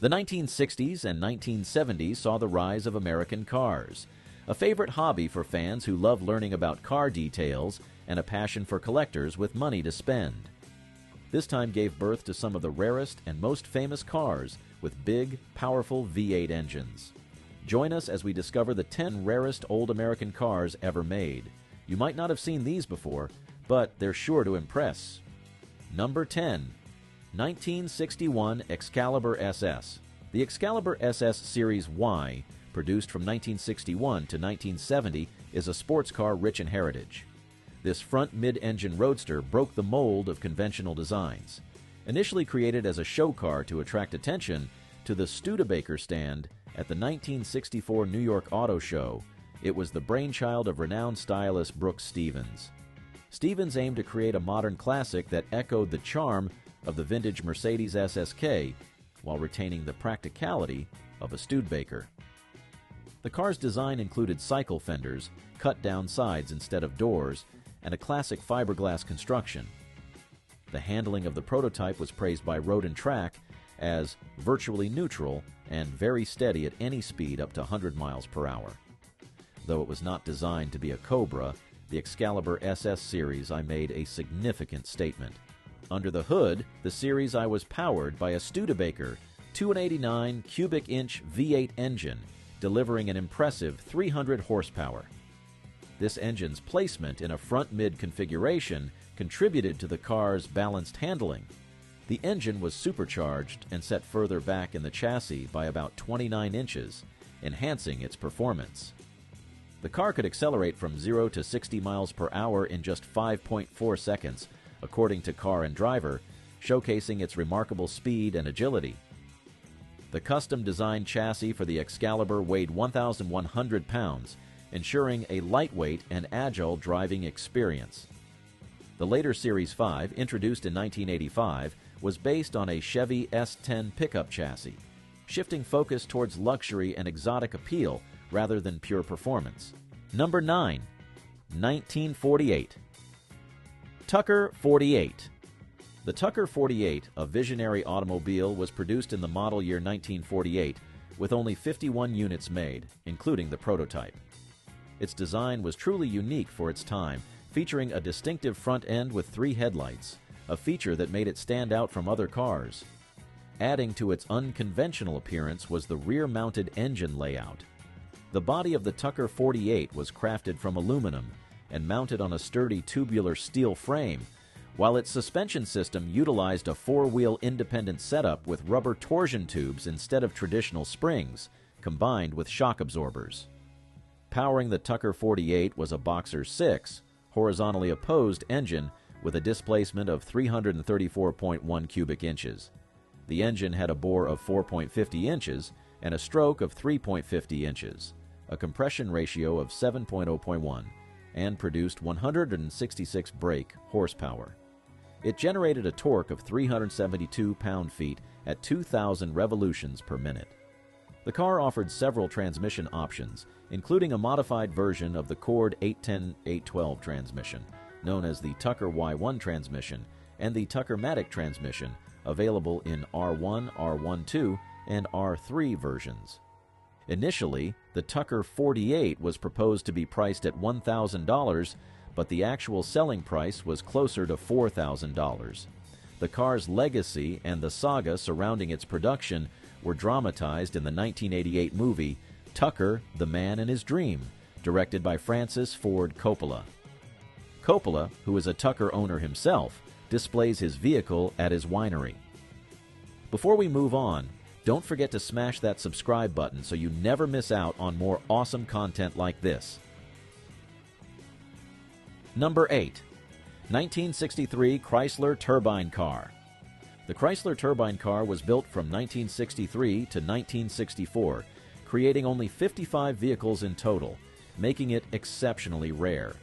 The 1960s and 1970s saw the rise of American cars, a favorite hobby for fans who love learning about car details and a passion for collectors with money to spend. This time gave birth to some of the rarest and most famous cars with big, powerful V8 engines. Join us as we discover the 10 rarest old American cars ever made. You might not have seen these before, but they're sure to impress. Number 10. 1961 Excalibur SS. The Excalibur SS Series Y, produced from 1961 to 1970, is a sports car rich in heritage. This front mid-engine roadster broke the mold of conventional designs. Initially created as a show car to attract attention to the Studebaker stand at the 1964 New York Auto Show, it was the brainchild of renowned stylist Brooks Stevens. Stevens aimed to create a modern classic that echoed the charm of the vintage Mercedes SSK while retaining the practicality of a Studebaker. The car's design included cycle fenders, cut-down sides instead of doors, and a classic fiberglass construction. The handling of the prototype was praised by Road and Track as virtually neutral and very steady at any speed up to 100 miles per hour. Though it was not designed to be a Cobra, the Excalibur SS Series I made a significant statement. Under the hood, the Series I was powered by a Studebaker 289 cubic inch V8 engine, delivering an impressive 300 horsepower. This engine's placement in a front-mid configuration contributed to the car's balanced handling. The engine was supercharged and set further back in the chassis by about 29 inches, enhancing its performance. The car could accelerate from 0 to 60 miles per hour in just 5.4 seconds, according to Car and Driver, showcasing its remarkable speed and agility. The custom-designed chassis for the Excalibur weighed 1,100 pounds, ensuring a lightweight and agile driving experience. The later Series 5, introduced in 1985, was based on a Chevy S10 pickup chassis, shifting focus towards luxury and exotic appeal rather than pure performance. Number 9. 1948. Tucker 48. The Tucker 48, a visionary automobile, was produced in the model year 1948 with only 51 units made, including the prototype. Its design was truly unique for its time, featuring a distinctive front end with 3 headlights, a feature that made it stand out from other cars. Adding to its unconventional appearance was the rear-mounted engine layout. The body of the Tucker 48 was crafted from aluminum and mounted on a sturdy tubular steel frame, while its suspension system utilized a 4-wheel independent setup with rubber torsion tubes instead of traditional springs, combined with shock absorbers. Powering the Tucker 48 was a Boxer 6, horizontally opposed engine with a displacement of 334.1 cubic inches. The engine had a bore of 4.50 inches and a stroke of 3.50 inches, a compression ratio of 7.0.1, and produced 166 brake horsepower. It generated a torque of 372 pound-feet at 2,000 revolutions per minute. The car offered several transmission options, including a modified version of the Cord 810-812 transmission, known as the Tucker Y1 transmission, and the Tucker-matic transmission, available in R1, R12, and R3 versions. Initially, the Tucker 48 was proposed to be priced at $1,000, but the actual selling price was closer to $4,000. The car's legacy and the saga surrounding its production were dramatized in the 1988 movie Tucker, the Man and His Dream, directed by Francis Ford Coppola. Coppola, who is a Tucker owner himself, displays his vehicle at his winery. Before we move on, don't forget to smash that subscribe button so you never miss out on more awesome content like this. Number 8. 1963 Chrysler Turbine Car. The Chrysler Turbine Car was built from 1963 to 1964, creating only 55 vehicles in total, making it exceptionally rare.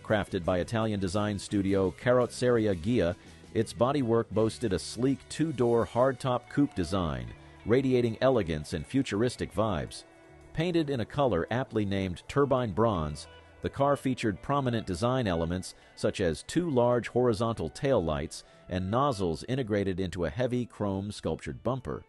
Crafted by Italian design studio Carrozzeria Ghia, its bodywork boasted a sleek 2-door hardtop coupe design, radiating elegance and futuristic vibes. Painted in a color aptly named turbine bronze, the car featured prominent design elements such as 2 large horizontal tail lights and nozzles integrated into a heavy chrome sculptured bumper.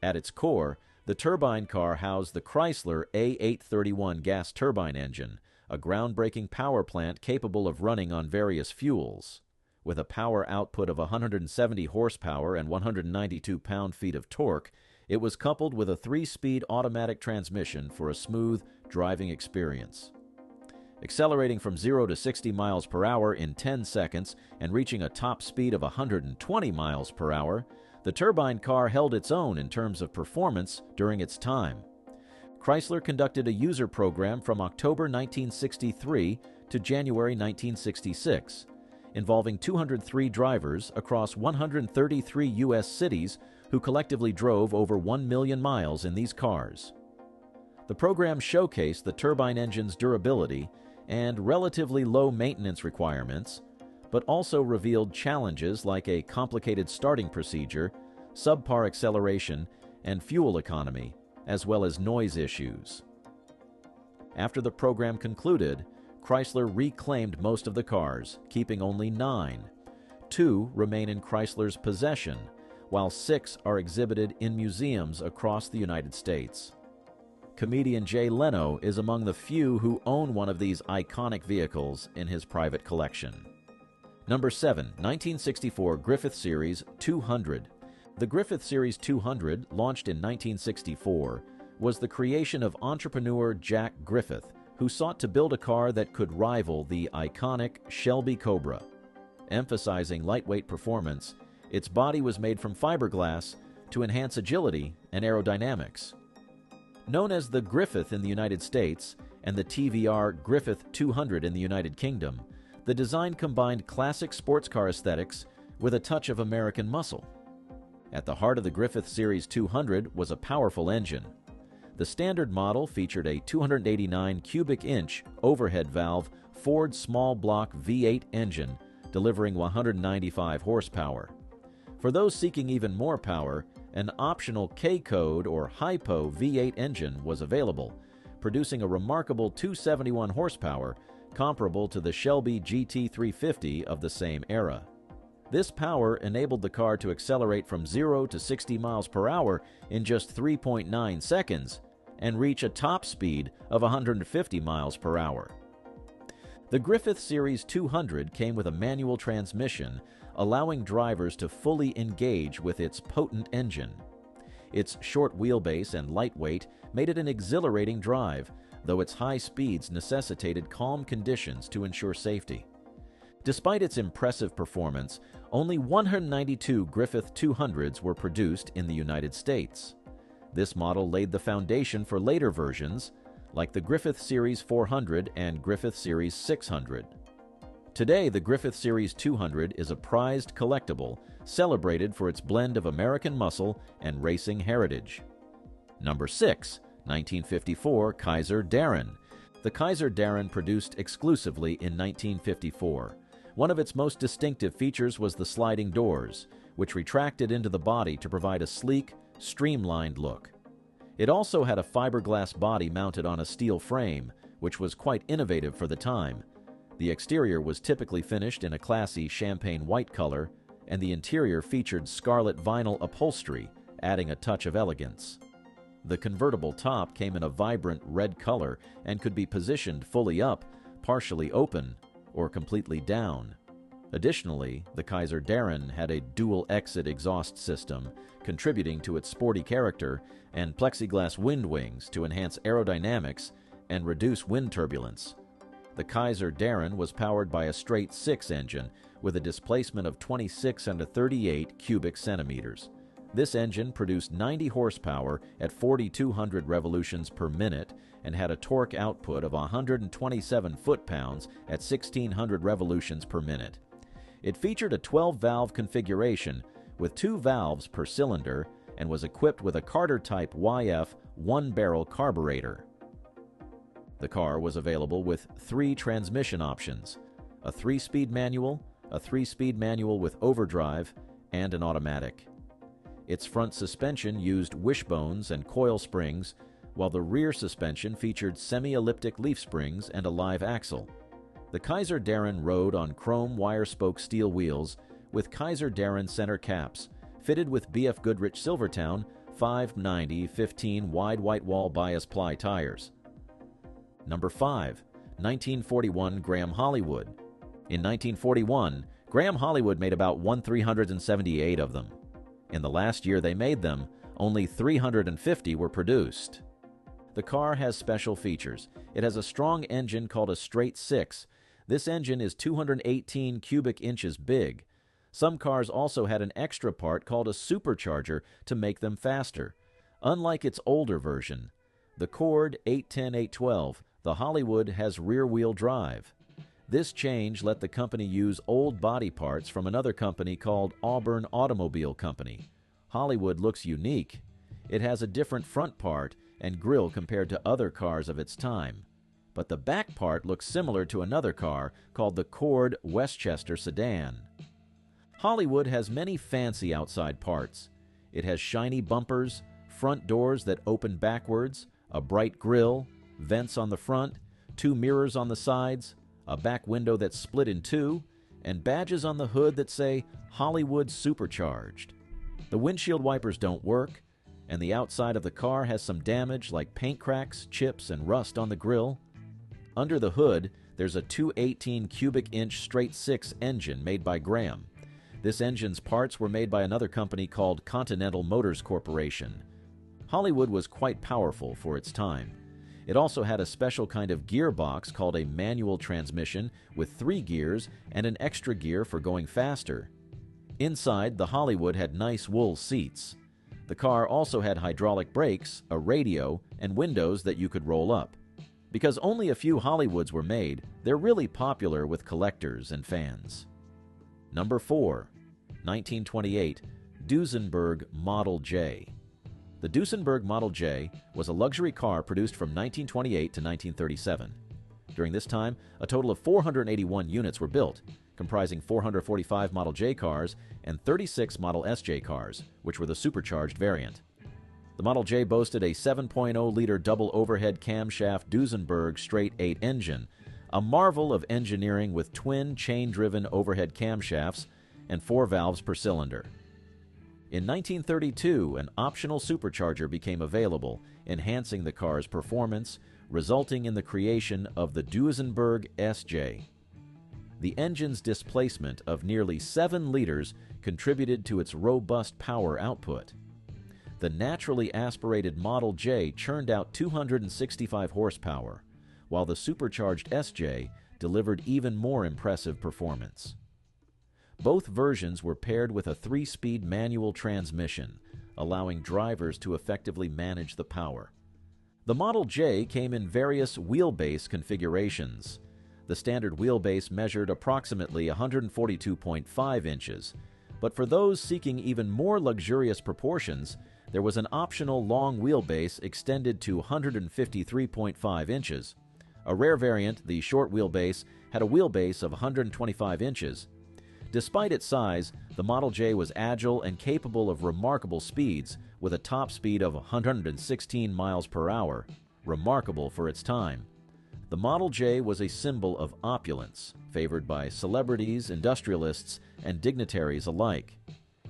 At its core, the turbine car housed the Chrysler A831 gas turbine engine, a groundbreaking power plant capable of running on various fuels. With a power output of 170 horsepower and 192 pound-feet of torque, it was coupled with a 3-speed automatic transmission for a smooth driving experience. Accelerating from 0 to 60 miles per hour in 10 seconds and reaching a top speed of 120 miles per hour, the turbine car held its own in terms of performance during its time. Chrysler conducted a user program from October 1963 to January 1966, involving 203 drivers across 133 U.S. cities who collectively drove over 1 million miles in these cars. The program showcased the turbine engine's durability and relatively low maintenance requirements, but also revealed challenges like a complicated starting procedure, subpar acceleration, and fuel economy, as well as noise issues. After the program concluded, Chrysler reclaimed most of the cars, keeping only 9. 2 remain in Chrysler's possession, while 6 are exhibited in museums across the United States. Comedian Jay Leno is among the few who own one of these iconic vehicles in his private collection. Number 7. 1964 Griffith Series 200. The Griffith Series 200, launched in 1964, was the creation of entrepreneur Jack Griffith, who sought to build a car that could rival the iconic Shelby Cobra. Emphasizing lightweight performance, its body was made from fiberglass to enhance agility and aerodynamics. Known as the Griffith in the United States and the TVR Griffith 200 in the United Kingdom, the design combined classic sports car aesthetics with a touch of American muscle. At the heart of the Griffith Series 200 was a powerful engine. The standard model featured a 289 cubic inch overhead valve Ford small block V8 engine delivering 195 horsepower. For those seeking even more power, an optional K-Code or Hypo V8 engine was available, producing a remarkable 271 horsepower comparable to the Shelby GT350 of the same era. This power enabled the car to accelerate from 0 to 60 miles per hour in just 3.9 seconds and reach a top speed of 150 miles per hour. The Griffith Series 200 came with a manual transmission, allowing drivers to fully engage with its potent engine. Its short wheelbase and lightweight made it an exhilarating drive, though its high speeds necessitated calm conditions to ensure safety. Despite its impressive performance, only 192 Griffith 200s were produced in the United States. This model laid the foundation for later versions, like the Griffith Series 400 and Griffith Series 600. Today, the Griffith Series 200 is a prized collectible, celebrated for its blend of American muscle and racing heritage. Number 6. 1954 Kaiser Darren. The Kaiser Darren produced exclusively in 1954. One of its most distinctive features was the sliding doors, which retracted into the body to provide a sleek, streamlined look. It also had a fiberglass body mounted on a steel frame, which was quite innovative for the time. The exterior was typically finished in a classy champagne white color, and the interior featured scarlet vinyl upholstery, adding a touch of elegance. The convertible top came in a vibrant red color and could be positioned fully up, partially open, or completely down. Additionally, the Kaiser Darren had a dual-exit exhaust system, contributing to its sporty character, and plexiglass wind wings to enhance aerodynamics and reduce wind turbulence. The Kaiser Darren was powered by a straight-six engine with a displacement of 26 and 38 cubic centimeters. This engine produced 90 horsepower at 4,200 revolutions per minute and had a torque output of 127 foot-pounds at 1,600 revolutions per minute. It featured a 12-valve configuration with 2 valves per cylinder and was equipped with a Carter-type YF one-barrel carburetor. The car was available with 3 transmission options: a 3-speed manual, a 3-speed manual with overdrive, and an automatic. Its front suspension used wishbones and coil springs, while the rear suspension featured semi-elliptic leaf springs and a live axle. The Kaiser Darren rode on chrome wire-spoke steel wheels with Kaiser Darren center caps, fitted with BF Goodrich Silvertown 590/15 wide white wall bias ply tires. Number 5. 1941 Graham Hollywood. In 1941, Graham Hollywood made about 1,378 of them. In the last year they made them, only 350 were produced. The car has special features. It has a strong engine called a straight six. This engine is 218 cubic inches big. Some cars also had an extra part called a supercharger to make them faster. Unlike its older version, the Cord 810-812, the Hollywood has rear-wheel drive. This change let the company use old body parts from another company called Auburn Automobile Company. Hollywood looks unique. It has a different front part and grille compared to other cars of its time. But the back part looks similar to another car called the Cord Westchester Sedan. Hollywood has many fancy outside parts. It has shiny bumpers, front doors that open backwards, a bright grille, vents on the front, 2 mirrors on the sides, a back window that's split in 2, and badges on the hood that say Hollywood Supercharged. The windshield wipers don't work, and the outside of the car has some damage like paint cracks, chips, and rust on the grille. Under the hood, there's a 218 cubic inch straight six engine made by Graham. This engine's parts were made by another company called Continental Motors Corporation. Hollywood was quite powerful for its time. It also had a special kind of gearbox called a manual transmission with 3 gears and an extra gear for going faster. Inside, the Hollywood had nice wool seats. The car also had hydraulic brakes, a radio, and windows that you could roll up. Because only a few Hollywoods were made, they're really popular with collectors and fans. Number 4. 1928 Duesenberg Model J. The Duesenberg Model J was a luxury car produced from 1928 to 1937. During this time, a total of 481 units were built, comprising 445 Model J cars and 36 Model SJ cars, which were the supercharged variant. The Model J boasted a 7.0-liter double overhead camshaft Duesenberg straight 8 engine, a marvel of engineering with twin chain-driven overhead camshafts and 4 valves per cylinder. In 1932, an optional supercharger became available, enhancing the car's performance, resulting in the creation of the Duesenberg SJ. The engine's displacement of nearly 7 liters contributed to its robust power output. The naturally aspirated Model J churned out 265 horsepower, while the supercharged SJ delivered even more impressive performance. Both versions were paired with a 3-speed manual transmission, allowing drivers to effectively manage the power. The Model J came in various wheelbase configurations. The standard wheelbase measured approximately 142.5 inches, but for those seeking even more luxurious proportions, there was an optional long wheelbase extended to 153.5 inches. A rare variant, the short wheelbase, had a wheelbase of 125 inches. Despite its size, the Model J was agile and capable of remarkable speeds, with a top speed of 116 miles per hour, remarkable for its time. The Model J was a symbol of opulence, favored by celebrities, industrialists, and dignitaries alike.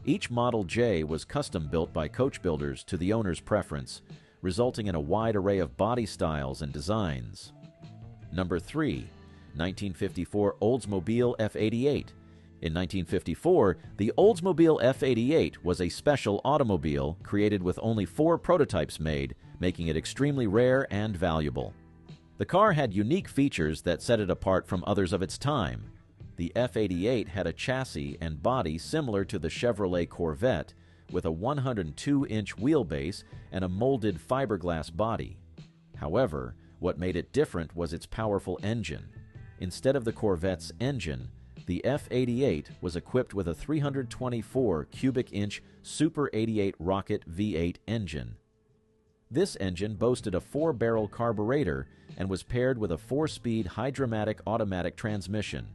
Each Model J was custom-built by coach builders to the owner's preference, resulting in a wide array of body styles and designs. Number 3. 1954 Oldsmobile F88. In 1954, the Oldsmobile F88 was a special automobile created with only 4 prototypes made, making it extremely rare and valuable. The car had unique features that set it apart from others of its time. The F88 had a chassis and body similar to the Chevrolet Corvette, with a 102-inch wheelbase and a molded fiberglass body. However, what made it different was its powerful engine. Instead of the Corvette's engine, the F88 was equipped with a 324 cubic inch Super 88 rocket V8 engine. This engine boasted a 4-barrel carburetor and was paired with a 4-speed hydromatic automatic transmission.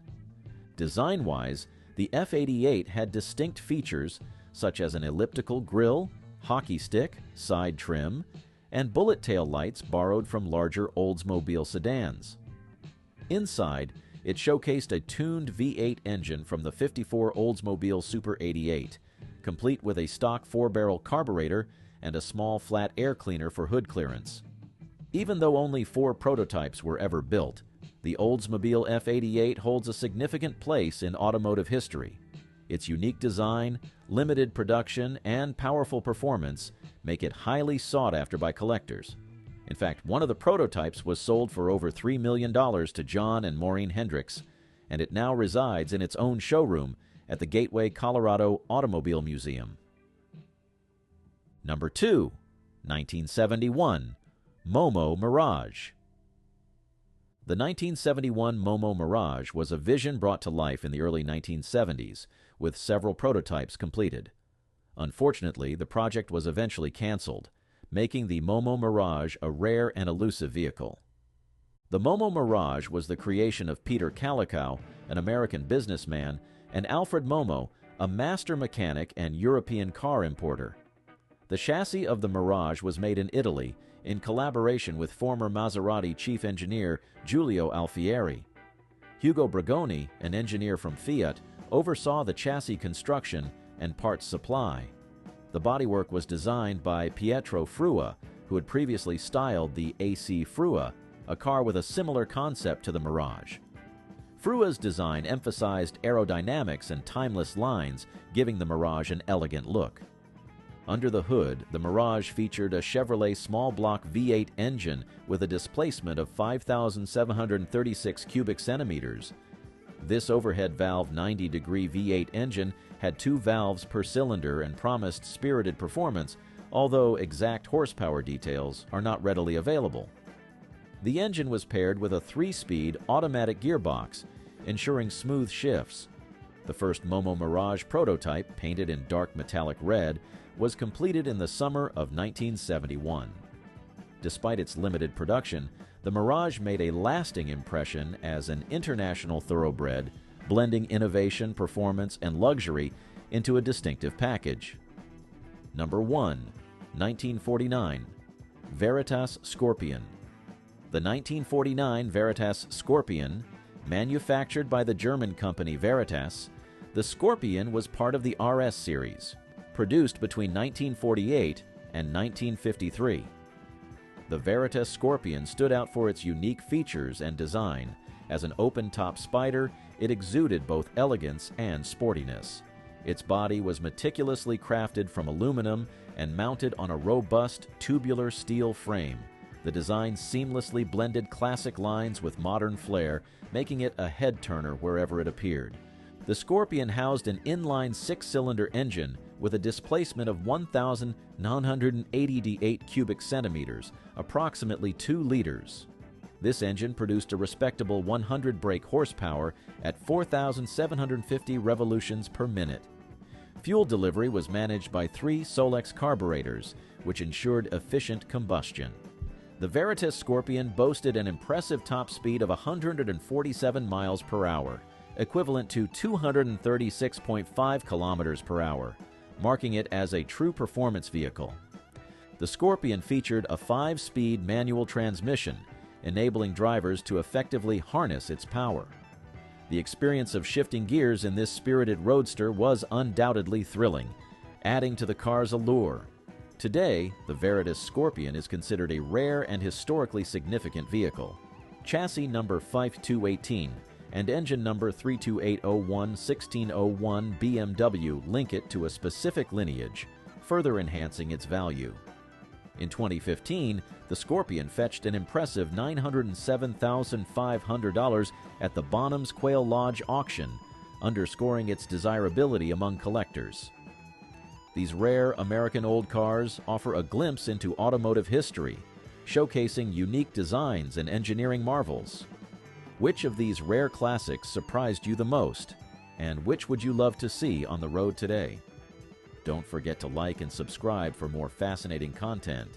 Design-wise, the F88 had distinct features such as an elliptical grille, hockey stick, side trim, and bullet tail lights borrowed from larger Oldsmobile sedans. Inside, it showcased a tuned V8 engine from the 54 Oldsmobile Super 88, complete with a stock 4-barrel carburetor and a small flat air cleaner for hood clearance. Even though only 4 prototypes were ever built, the Oldsmobile F88 holds a significant place in automotive history. Its unique design, limited production, and powerful performance make it highly sought after by collectors. In fact, one of the prototypes was sold for over $3 million to John and Maureen Hendricks, and it now resides in its own showroom at the Gateway, Colorado Automobile Museum. Number 2, 1971, Momo Mirage. The 1971 Momo Mirage was a vision brought to life in the early 1970s, with several prototypes completed. Unfortunately, the project was eventually canceled, making the Momo Mirage a rare and elusive vehicle. The Momo Mirage was the creation of Peter Kalikow, an American businessman, and Alfred Momo, a master mechanic and European car importer. The chassis of the Mirage was made in Italy in collaboration with former Maserati chief engineer Giulio Alfieri. Hugo Bragoni, an engineer from Fiat, oversaw the chassis construction and parts supply. The bodywork was designed by Pietro Frua, who had previously styled the AC Frua, a car with a similar concept to the Mirage. Frua's design emphasized aerodynamics and timeless lines, giving the Mirage an elegant look. Under the hood, the Mirage featured a Chevrolet small-block V8 engine with a displacement of 5,736 cubic centimeters. This overhead valve 90-degree V8 engine had 2 valves per cylinder and promised spirited performance, although exact horsepower details are not readily available. The engine was paired with a 3-speed automatic gearbox, ensuring smooth shifts. The first Momo Mirage prototype, painted in dark metallic red, was completed in the summer of 1971. Despite its limited production, the Mirage made a lasting impression as an international thoroughbred, blending innovation, performance, and luxury into a distinctive package. Number 1, 1949, Veritas Scorpion. The 1949 Veritas Scorpion, manufactured by the German company Veritas, the Scorpion was part of the RS series, produced between 1948 and 1953. The Veritas Scorpion stood out for its unique features and design. As an open-top Spider, it exuded both elegance and sportiness. Its body was meticulously crafted from aluminum and mounted on a robust tubular steel frame. The design seamlessly blended classic lines with modern flair, making it a head-turner wherever it appeared. The Scorpion housed an inline 6-cylinder engine with a displacement of 1,988 cubic centimeters, approximately 2 liters. This engine produced a respectable 100 brake horsepower at 4,750 revolutions per minute. Fuel delivery was managed by 3 Solex carburetors, which ensured efficient combustion. The Veritas Scorpion boasted an impressive top speed of 147 miles per hour, equivalent to 236.5 kilometers per hour, marking it as a true performance vehicle. The Scorpion featured a 5-speed manual transmission, enabling drivers to effectively harness its power. The experience of shifting gears in this spirited roadster was undoubtedly thrilling, adding to the car's allure. Today, the Veritas Scorpion is considered a rare and historically significant vehicle. Chassis number 5218 and engine number 32801-1601 BMW link it to a specific lineage, further enhancing its value. In 2015, the Scorpion fetched an impressive $907,500 at the Bonham's Quail Lodge auction, underscoring its desirability among collectors. These rare American old cars offer a glimpse into automotive history, showcasing unique designs and engineering marvels. Which of these rare classics surprised you the most, and which would you love to see on the road today? Don't forget to like and subscribe for more fascinating content.